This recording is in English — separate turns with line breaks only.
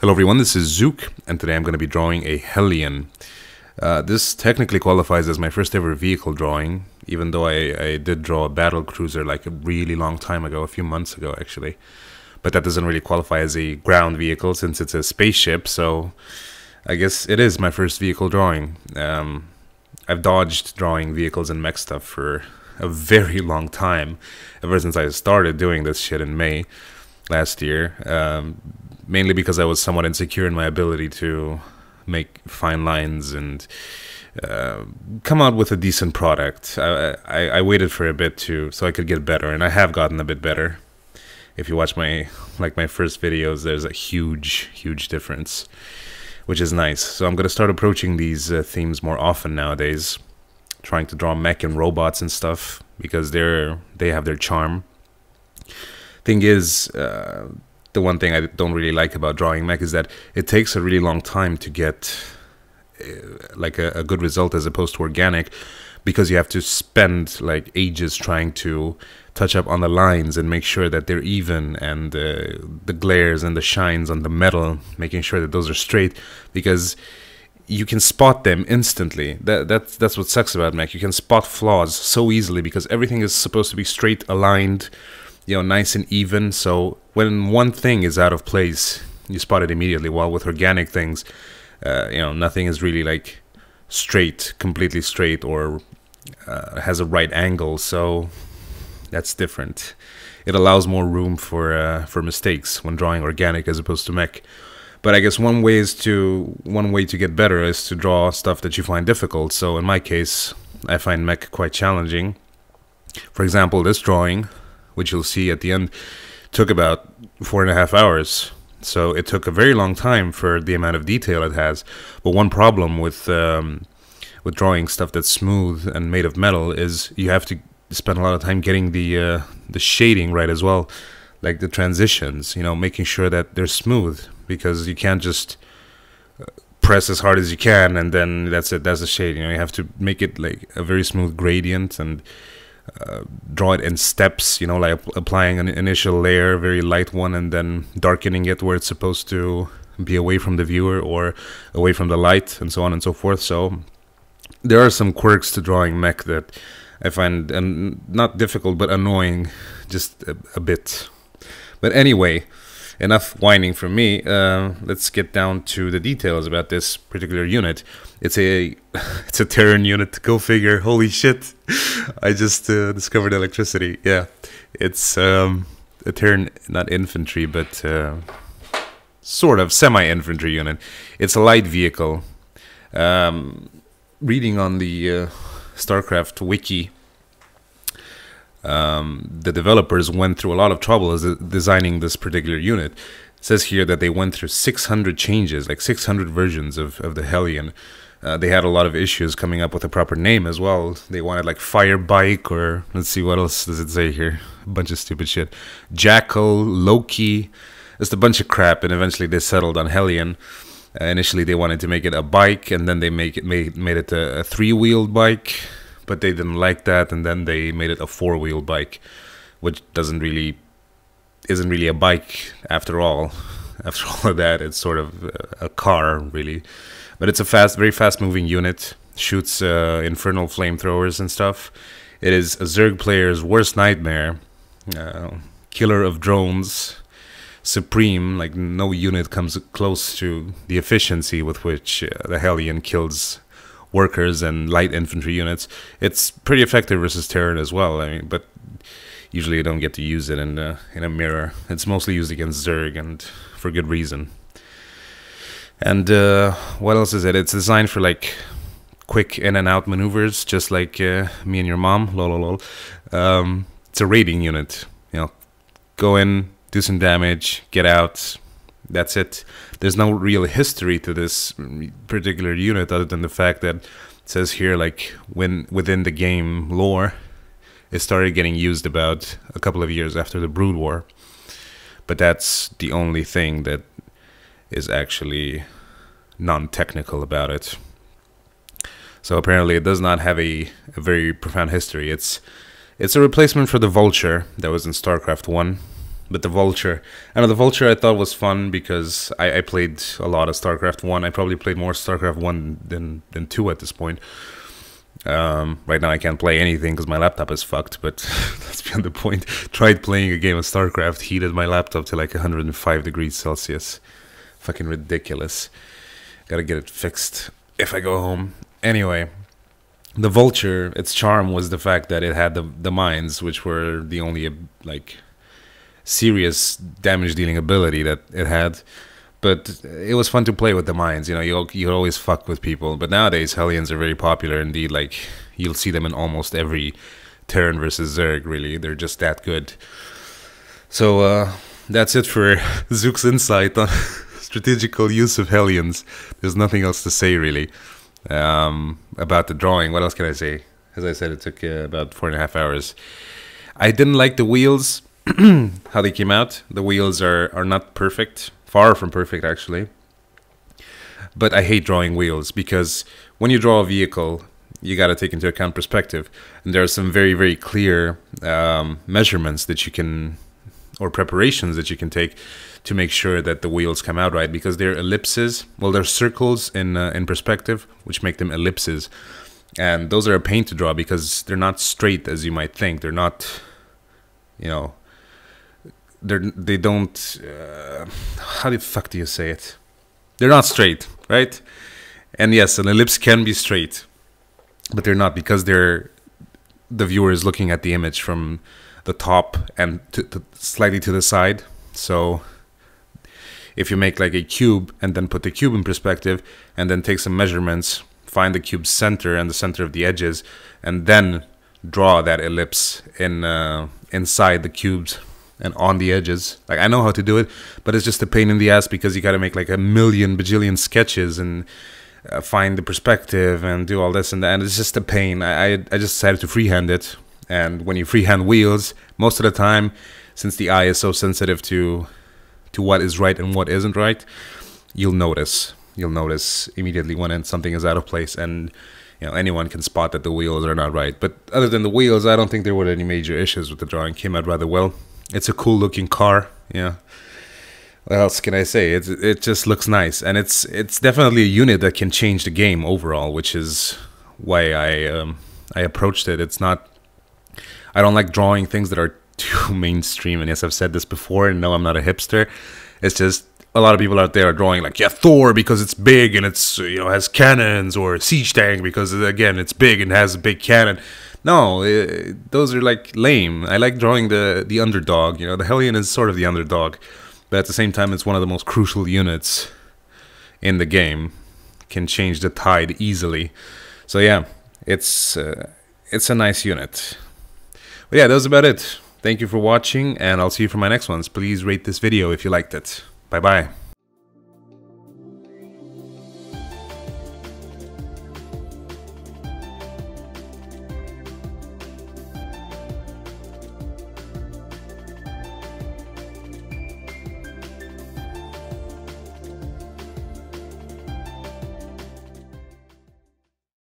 Hello everyone, this is Zooc, and today I'm going to be drawing a Hellion. This technically qualifies as my first ever vehicle drawing, even though I did draw a battle cruiser like a really long time ago, a few months ago actually. But that doesn't really qualify as a ground vehicle since it's a spaceship, so I guess it is my first vehicle drawing. I've dodged drawing vehicles and mech stuff for a very long time, ever since I started doing this shit in May last year. Mainly because I was somewhat insecure in my ability to make fine lines and come out with a decent product. I waited for a bit so I could get better, and I have gotten a bit better. If you watch my first videos, there's a huge difference, which is nice. So I'm gonna start approaching these themes more often nowadays, trying to draw mech and robots and stuff because they have their charm. Thing is, the one thing I don't really like about drawing mech is that it takes a really long time to get like a good result as opposed to organic, because you have to spend like ages trying to touch up on the lines and make sure that they're even, and the glares and the shines on the metal, making sure that those are straight, because you can spot them instantly. That's what sucks about mech. You can spot flaws so easily because everything is supposed to be straight, aligned, you know, nice and even. So when one thing is out of place, you spot it immediately. While with organic things, you know, nothing is really like straight, completely straight, or has a right angle. So that's different. It allows more room for mistakes when drawing organic as opposed to mech. But I guess one way to get better is to draw stuff that you find difficult. So in my case, I find mech quite challenging. For example, this drawing, which you'll see at the end, took about 4.5 hours. So it took a very long time for the amount of detail it has. But one problem with drawing stuff that's smooth and made of metal is you have to spend a lot of time getting the shading right as well, like the transitions, you know, making sure that they're smooth, because you can't just press as hard as you can and then that's it, that's the shade. You know, you have to make it like a very smooth gradient and draw it in steps, you know, like applying an initial layer, very light one, and then darkening it where it's supposed to be away from the viewer or away from the light, and so on and so forth. So there are some quirks to drawing mech that I find not difficult but annoying, just a bit. But anyway, enough whining from me. Let's get down to the details about this particular unit. It's a Terran unit. Go figure. Holy shit! I just discovered electricity. Yeah, it's a Terran, not infantry, but sort of semi-infantry unit. It's a light vehicle. Reading on the StarCraft wiki, the developers went through a lot of trouble as designing this particular unit. It says here that they went through 600 changes, like 600 versions of the Hellion. They had a lot of issues coming up with a proper name as well. They wanted like Fire Bike, or let's see, what else does it say here? A bunch of stupid shit. Jackal, Loki, just a bunch of crap, and eventually they settled on Hellion. Initially they wanted to make it a bike, and then they made it a three-wheeled bike, but they didn't like that, and then they made it a four-wheel bike, which isn't really a bike after all. After all of that, it's sort of a car, really. But it's a very fast-moving unit. Shoots infernal flamethrowers and stuff. It is a Zerg player's worst nightmare. Killer of drones. Supreme, like no unit comes close to the efficiency with which the Hellion kills workers and light infantry units. It's pretty effective versus Terran as well. I mean, but usually you don't get to use it in a mirror. It's mostly used against Zerg, and for good reason. And what else is it? It's designed for like quick in and out maneuvers, just like me and your mom. Lol. It's a raiding unit. You know, go in, do some damage, get out. That's it. There's no real history to this particular unit other than the fact that it says here, like, within the game lore, it started getting used about a couple of years after the Brood War. But that's the only thing that is actually non-technical about it. So apparently it does not have a very profound history. It's a replacement for the Vulture that was in StarCraft 1. But the Vulture, I know the Vulture I thought was fun because I played a lot of StarCraft 1. I probably played more StarCraft 1 than 2 at this point. Right now I can't play anything because my laptop is fucked, but that's beyond the point. Tried playing a game of StarCraft, heated my laptop to like 105 degrees Celsius. Fucking ridiculous. Gotta get it fixed if I go home. Anyway, the Vulture, its charm was the fact that it had the mines, which were the only like serious damage dealing ability that it had. But it was fun to play with the mines, you know, you always fuck with people. But nowadays Hellions are very popular indeed. Like, you'll see them in almost every Terran versus Zerg, really. They're just that good. So that's it for Zooc's insight on strategical use of Hellions. There's nothing else to say, really, about the drawing. What else can I say? As I said, it took about 4.5 hours. I didn't like the wheels, how they came out. The wheels are not perfect. Far from perfect, actually. But I hate drawing wheels because when you draw a vehicle, you got to take into account perspective. And there are some very, very clear measurements that you can, or preparations that you can take to make sure that the wheels come out right, because they're ellipses. Well, they're circles in perspective, which make them ellipses. And those are a pain to draw because they're not straight as you might think. They're not, you know, they don't, how the fuck do you say it? They're not straight, right? And yes, an ellipse can be straight, but they're not, because the viewer is looking at the image from the top and slightly to the side. So if you make like a cube and then put the cube in perspective and then take some measurements, find the cube's center and the center of the edges, and then draw that ellipse inside the cubes and on the edges. Like, I know how to do it, but it's just a pain in the ass because you got to make like a million bajillion sketches and find the perspective and do all this and that, and it's just a pain. I just decided to freehand it. And when you freehand wheels, most of the time, since the eye is so sensitive to what is right and what isn't right, you'll notice immediately when something is out of place. And you know, anyone can spot that the wheels are not right. But other than the wheels, I don't think there were any major issues with the drawing. Came out rather well. It's a cool looking car, yeah. What else can I say? It just looks nice, and it's definitely a unit that can change the game overall, which is why I approached it. It's not, I don't like drawing things that are too mainstream, and yes, I've said this before, and no, I'm not a hipster. It's just a lot of people out there are drawing like, yeah, Thor because it's big and it's, you know, has cannons, or Siege Tank because again it's big and has a big cannon. No, those are like lame. I like drawing the underdog. You know, the Hellion is sort of the underdog, but at the same time, it's one of the most crucial units in the game. Can change the tide easily. So yeah, it's a nice unit. But yeah, that was about it. Thank you for watching, and I'll see you for my next ones. Please rate this video if you liked it. Bye bye.